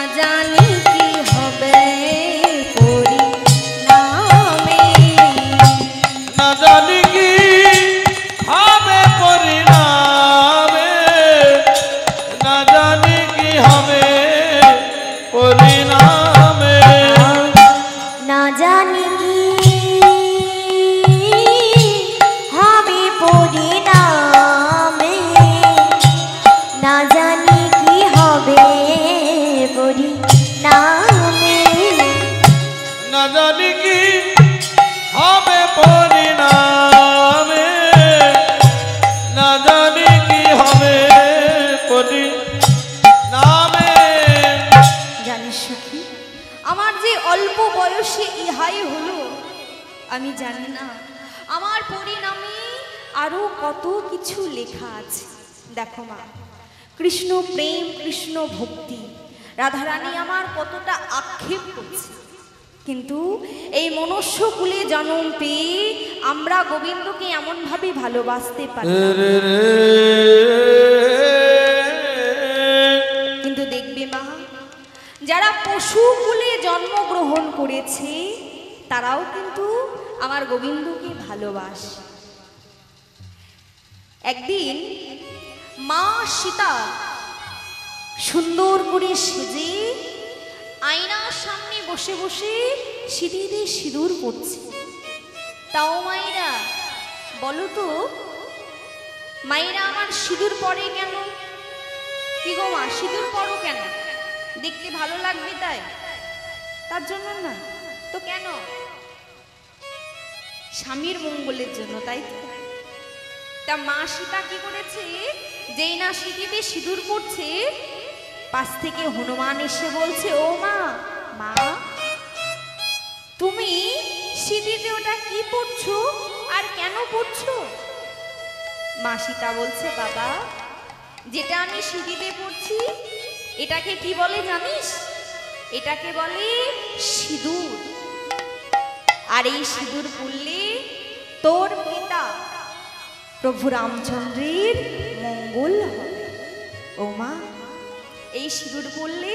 আমি জানি না আমার পরিণামে আরো কত কিছু লেখা আছে। দেখো মা, কৃষ্ণ প্রেম, কৃষ্ণ ভক্তি, রাধারানী আমার কতটা আক্ষেপ করছে, কিন্তু এই মনুষ্য কুলে জন্ম পেয়ে আমরা গোবিন্দকে এমনভাবে ভালোবাসতে পারি না। কিন্তু দেখবে মা, যারা পশু কুলে জন্মগ্রহণ করেছে তারাও কিন্তু আমার গোবিন্দকে ভালোবাসে। একদিন মা সীতা সুন্দর করে সেজে আয়নার সামনে বসে বসে সিঁদুরে সিঁদুর পড়ছে। তাও মায়েরা বলো তো, মায়েরা আমার সিঁদুর পরে কেন? কি গো মা, সিঁদুর পরো কেন? দেখতে ভালো লাগবে তাই? তার জন্য না তো কেন? স্বামীর মঙ্গলের জন্য, তাই তো? তা মা সীতা কি করেছে, যেই না সিঁথিতে সিঁদুর পড়ছে, পাশ থেকে হনুমান এসে বলছে, ও মা, মা তুমি সিঁথিতে ওটা কি পড়ছো আর কেন পড়ছো? মা সীতা বলছে, বাবা, যেটা আমি সিঁথিতে পড়ছি এটাকে কি বলে জানিস? এটাকে বলে সিঁদুর। আর এই সিঁদুর পড়লে তোর পিতা প্রভু রামচন্দ্রের মঙ্গল হবে। ও মা, এই সিঁদুর পড়লে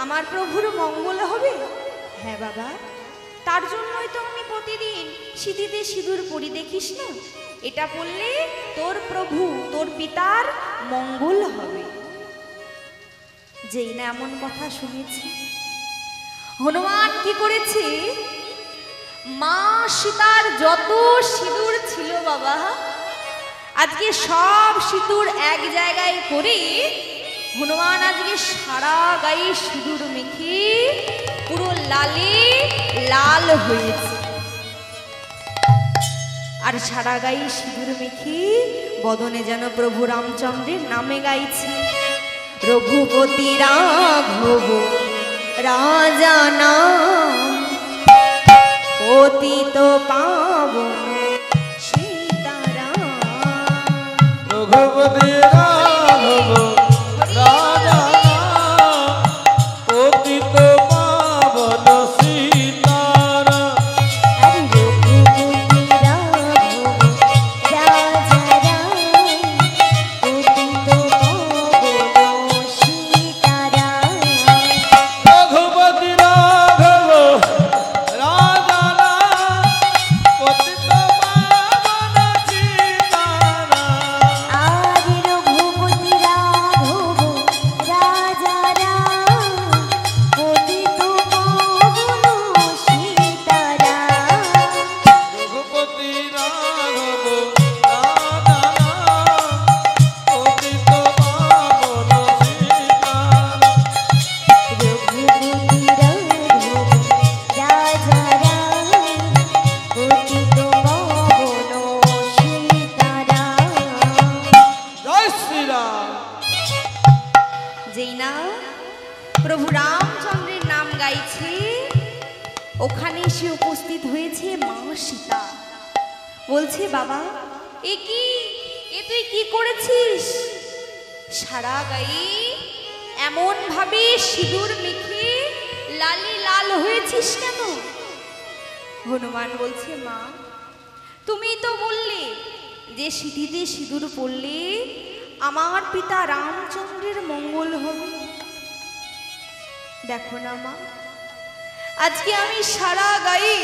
আমার প্রভুর মঙ্গল হবে? হ্যাঁ বাবা, তার জন্যই তো আমি প্রতিদিন সিঁথিতে সিঁদুর পরি, দেখিস না? এটা পড়লে তোর প্রভু, তোর পিতার মঙ্গল হবে। যেই না এমন কথা শুনেছি, হনুমান কি করেছে, মা সীতার যত সিঁদুর ছিল বাবা, আজকে সব সিঁদুর এক জায়গায় করে হনুমান আজকে সারা গায়ে সিঁদুর মেখে পুরো লালে লাল হয়েছে। আর সারা গায়ে সিঁদুর মেখে বদনে যেন প্রভু রামচন্দ্রের নামে গাইছে, রঘুপতি রাঘব রাজা নাম, পতিত পাবন সীতারাম। রঘুপতি রাঘব রাজা নাম, পতিত পাবন সীতারাম। রঘুপতি রাঘব রাজা রাম, পতিত পাবন সীতারাম। রঘুপতি রাঘব রাজা নাম, পতিত পাবন সীতারাম। আরে রঘুপতি রাঘব রাজা রাম, পতিত পাবন সীতারাম। রঘুপতি রাঘব রাজা নাম, পতিত পাবন সীতারাম। রঘুপতি রাঘব রাজা রাম, পতিত পাবন সীতারাম। জয় শ্রীরাম। যেই না প্রভু রামচন্দ্রের নাম গাইছে, ওখানে এসে উপস্থিত হয়েছে মা সীতা। বলছে, বাবা, এ কি, এ তুই কি করেছিস? সারা গায়ে এমন ভাবে সিঁদুর মেখে লালে লাল হয়েছিস কেন? হনুমান বলছে, মা, তুমি তো বললে যে সিঁথিতে সিঁদুর পড়লে আমার পিতা রামচন্দ্রের মঙ্গল হবে। দেখো না মা, আজকে আমি সারা গায়ে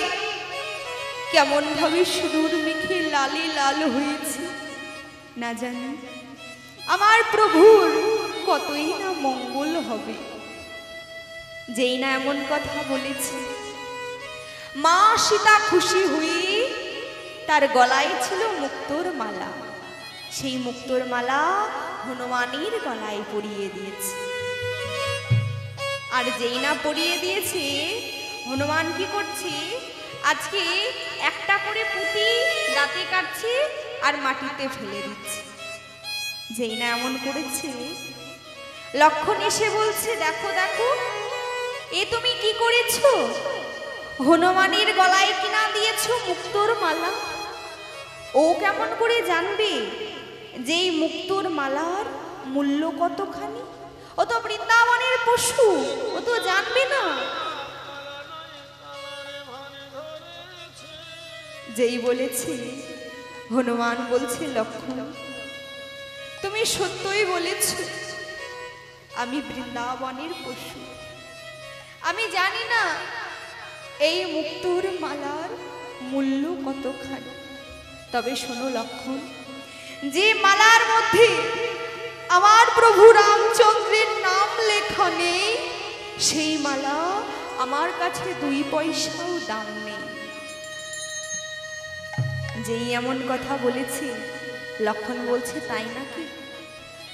কেমন ভাবে সিঁদুর মেখে লালে লাল হয়েছে, না জানি আমার প্রভুর কতই না মঙ্গল হবে। যেই না এমন কথা বলেছে, মা সীতা খুশি হয়ে তার গলায় ছিল মুক্তোর মালা, সেই মুক্তোর মালা হনুমানের গলায় পরিয়ে দিয়েছে। আর যেই না পরিয়ে দিয়েছে, হনুমান কি করছে, আজকে একটা করে পুঁতি দাঁতে কাটছে আর মাটিতে ফেলে দিচ্ছে। যেই না এমন করেছে, লক্ষণ এসে বলছে, দেখো দেখো, এ তুমি কি করেছো? হনুমানের গলায় কিনা দিয়েছ মুক্তোর মালা, ও কেমন করে জানবে যে এই মুক্তোর মালার মূল্য কতখানি? ও তো বৃন্দাবনের পশু, ও তো জানবে না। যেই বলেছে, হনুমান বলছে, লক্ষ্মণ তুমি সত্যই বলেছ, আমি বৃন্দাবনের পশু, আমি জানি না এই মুক্তোর মালার মূল্য কতখানি। তবে শোনো লক্ষ্মণ, যে মালার মধ্যে আমার প্রভু রামচন্দ্রের নাম লেখা নেই, সেই মালা আমার কাছে 2 পয়সাও দাম নেই। যেই এমন কথা বলেছে, লক্ষ্মণ বলছে, তাই নাকি?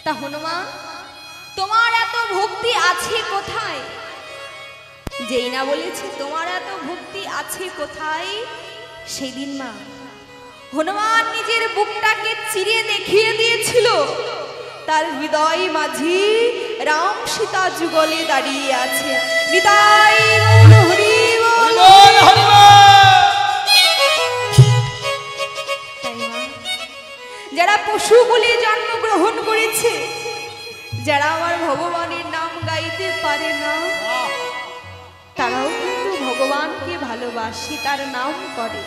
তা হনুমান, তোমার এত ভক্তি আছে কোথায়? যেই না বলেছে তোমার এত ভক্তি আছে কোথায়, সেদিন মা হনুমান নিজের বুকটাকে চিরে দেখিয়ে দিয়েছিল, তার হৃদয় মাঝি রাম সীতা যুগলে দাঁড়িয়ে আছে। নিতাই গৌর হরি বল। যারা পশু বলে জন্মগ্রহণ করেছে, যারা আমার ভগবানের নাম গাইতে পারে না, তারাও কিন্তু ভগবানকে ভালোবাসে, তার নাম করে।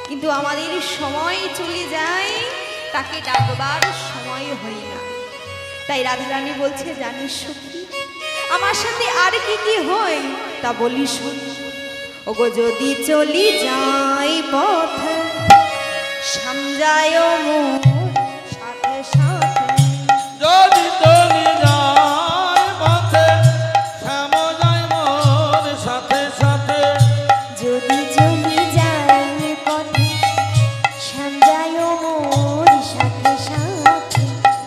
কিন্তু আমাদের সময় চলে যায়, তাকে ডাকবার সময় হয় না। তাই রাধারানী বলছে, জানিস সখী আমার সাথে আর কি কি হয় তা বলি শোন। ওগো যদি চলি যাই পথ, সামজায় মোর সাথে সাথে। যদি চলি যায় পথে, শ্যাম যায় মোর সাথে সাথে। যদি চলি যাই পথে, সামজায় মোর সাথে সাথে।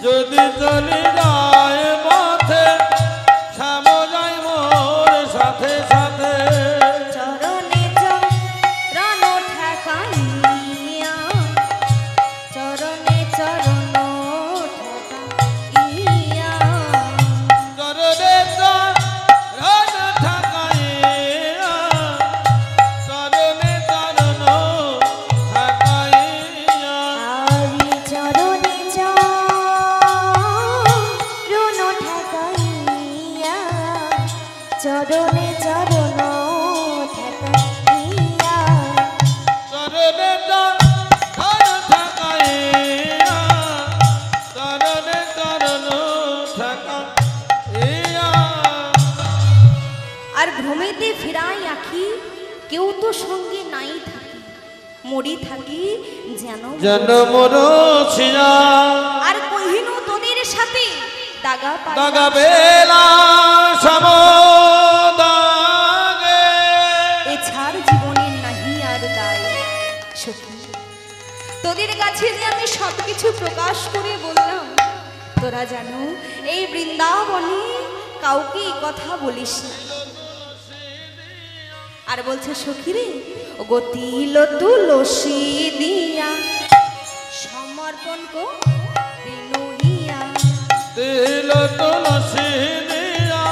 যদি চলি যায় পথে, শ্যাম যায় মোর সাথে সাথে। চরণে চরণ ঠেকাইয়া, চরণে চরণ ঠেকাইয়া। চরণে চরণ ঠেকাইয়া, চরণে চরণ ঠেকাইয়া। আরি চরণে চরণ ঠেকাইয়া, চরণে চরণ ঠেকাইয়া। চরণে চরণ ঠেকাইয়া, চরণে চরণ ঠেকাইয়া। আর ভ্রমেতে ফেরাই আঁখি, কেউ তো সঙ্গে নাই থাকি, মরি থাকি যেন জনমর ছিয়া, আর কহিনু তোদের সাথে দাগা দাগা বেলা সমদাগে। এছাড় জীবনের নাহি আর দায়। সখী তোদের কাছে যে আমি সবকিছু প্রকাশ করে বললাম, তোরা জানো এই বৃন্দাবনে কাউকে এই কথা বলিস না। আর বলছে, সখী রে, ওগো তিল তুলসী দিয়া সমর্পণ করিয়া। তিল তুলসী দিয়া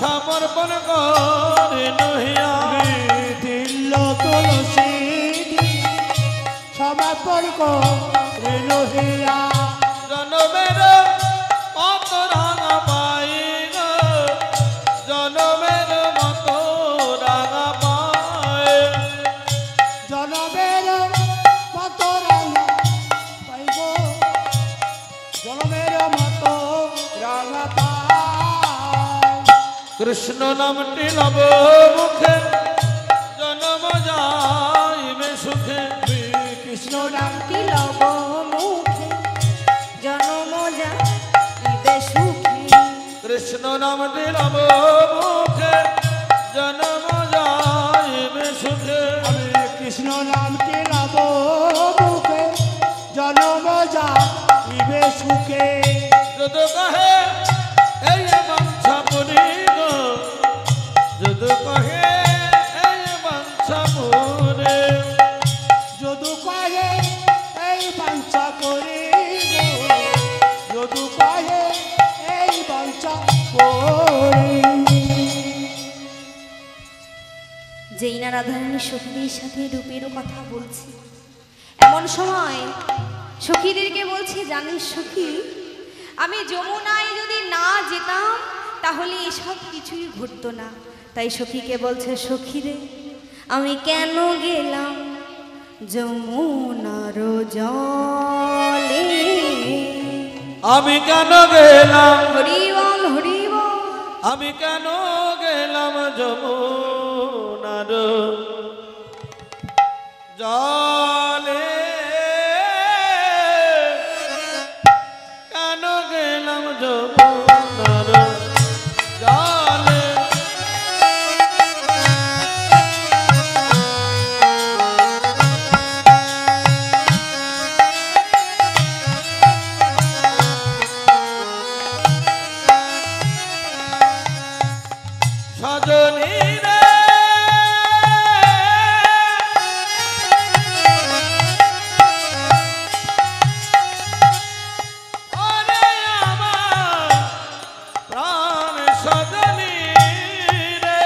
সমর্পণ করি নহিয়া। দিল তুলসী সমর্পণ করে রহিয়া। জনমের মত রাঙা পাই গো, জনমের মত রাঙা পাই। জনমের মত রাঙা পাইব, জনমের মত রাঙা পাই। কৃষ্ণ নামটি লব মুখে, জনম যাইবে সুখে। কৃষ্ণ নাম কি লব মুখে, জনম যাইবে সুখে। কৃষ্ণ নামটি লব মুখে, জনম যাইবে সুখে। আমি কৃষ্ণ নামটি লব মুখে, জনম যাইবে সুখে। যদু কহে এই বাঞ্ছা পুরি গো, যদু কহে এই বাঞ্ছা পুরে। যদু কহে এই বাঞ্ছা করি গো, যদু কহে এই বাঞ্ছা করি। যেই না রাধারানী সখীদের সাথে রূপেরও কথা বলছে, এমন সময় সখীদেরকে বলছে, জানিস সখী, আমি যমুনায় যদি না যেতাম তাহলে এসব কিছুই ঘটতো না। তাই সখীকে বলছে, সখী রে, আমি কেন গেলাম যমুনার জলে, আমি কেন গেলাম, হরি বল হরি বল, আমি কেন গেলাম যমুনার জলে, কেন গেলাম যমুনার জলে। সজনী রে, ওরে আমার প্রাণ সজনী রে,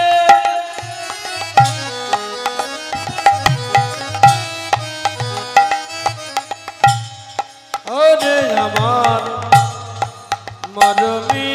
ওরে আমার মরমী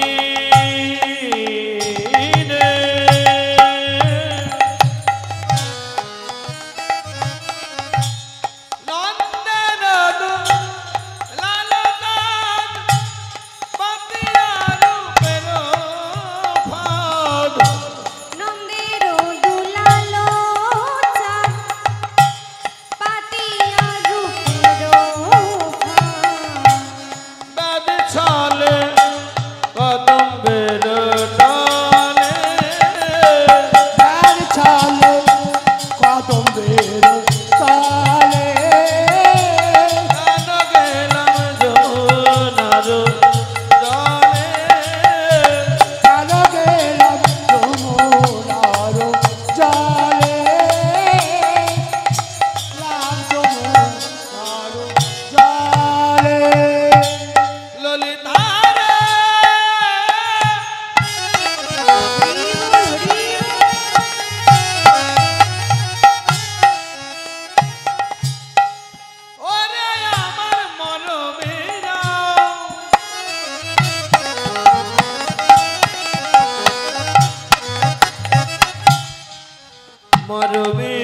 মরমে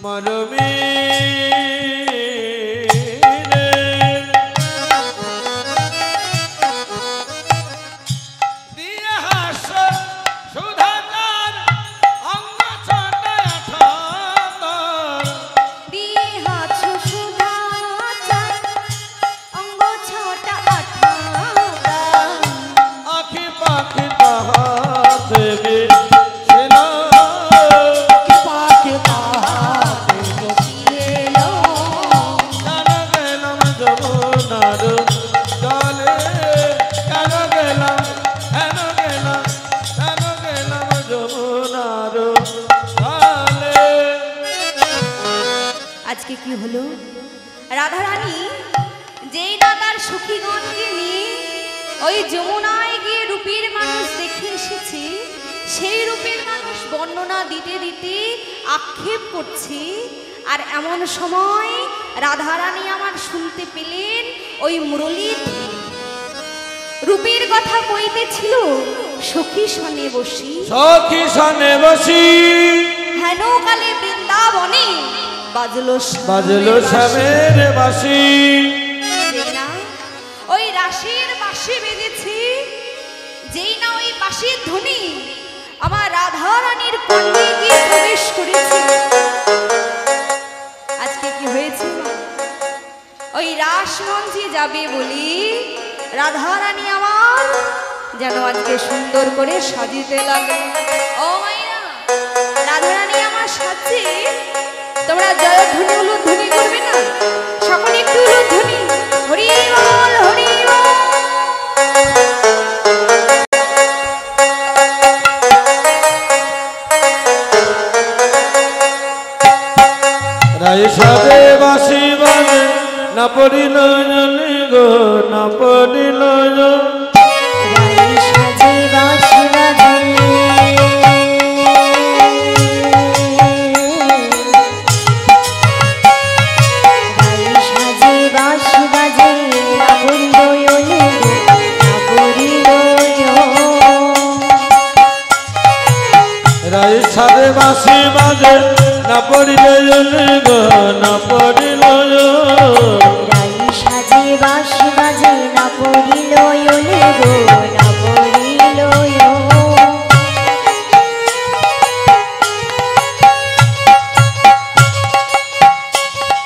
মরমে দিয়ে হাস সুধাকার অঙ্গ ছটা আঠার, দিয়ে হাস সুধাকার অঙ্গ ছটা আঠার, আখি পাখি তাহা দেবে আজকে কি হলো? রাধারানী যেই না তার সখীগণকে নিয়ে ওই যমুনায় গিয়ে রূপের মানুষ দেখে এসেছে, সেই রূপের মানুষ বর্ণনা দিতে দিতে আক্ষেপ করছে। আর এমন সময় রাধারানী আমার শুনতে পেলেন ওই মুরলীর রূপের কথা কইতেছিল সখী সনে বসি, সখী সনে বসি, হেন কালে বৃন্দাবনে বাজলো বাজলো শ্যামের বাঁশি, যেই না ওই রাশির বাঁশি বেজেছে, যেই না ওই বাঁশির ধ্বনি আমার রাধারানীর কণ্ঠে গিয়ে প্রবেশ করেছে। আজকে কি হয়েছে? ওই রাসমঞ্চে যাবে বলি রাধারানী আমার যেন আজকে সুন্দর করে সাজিতে লাগে। ও মাইয়া, রাধারানী আমার সাজছে, তোমরা জয়ধ্বনি উলুধ্বনি করবে না? সকলে একটু উলুধ্বনি, হরি বল হরি বল। রায় সাজে বাঁশি বাজে, না পড়িল জলি গো, না পড়িল রায় সাজে বাঁশি বাজে, বাঁশি বাজে না পড়িলে জলে গো না পড়িল রাই সাজে বাঁশি বাজে না পড়িল ওলে গো না পড়িল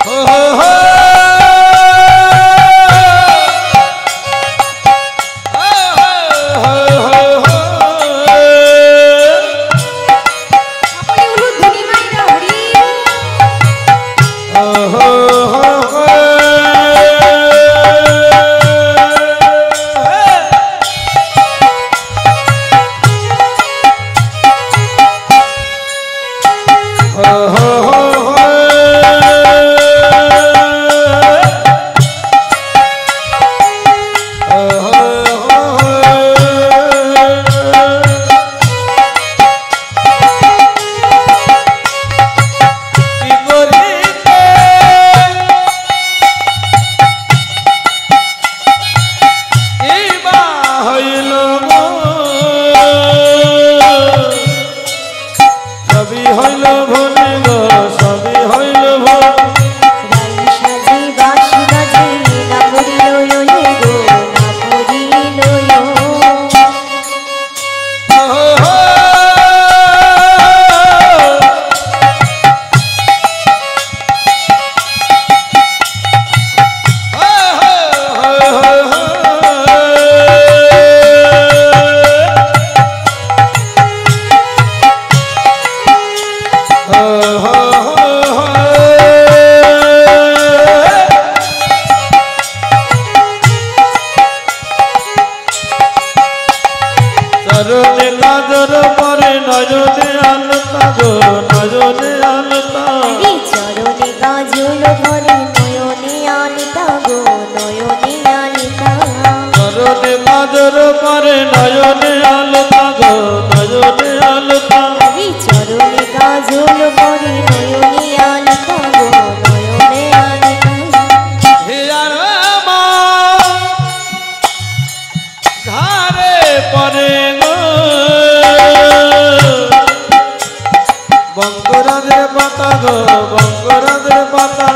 হো হো হো আপনি উলু ধুনি মাইরা হরি সবই হইল ভুলে গো সবই হইল ভুল রাই সাজে বাঁশি বাজে না পড়িল ওলে গো না পড়িল চরণে কাজর পরে নজনে আলতা গো নজনে আলতা এই চরণে কাজল ভরে নয়নে আলতা গো নয়নে আলতা চরণে কাজর পরে নজনে আলতা গো নজনে আলতা এই চরণে কাজল ভরে নয়নে আলতা গো নয়নে আলতা হিয়ার মা ধারে পরে গো বঙ্গরাজের পাতা গো বঙ্গরাজের পাতা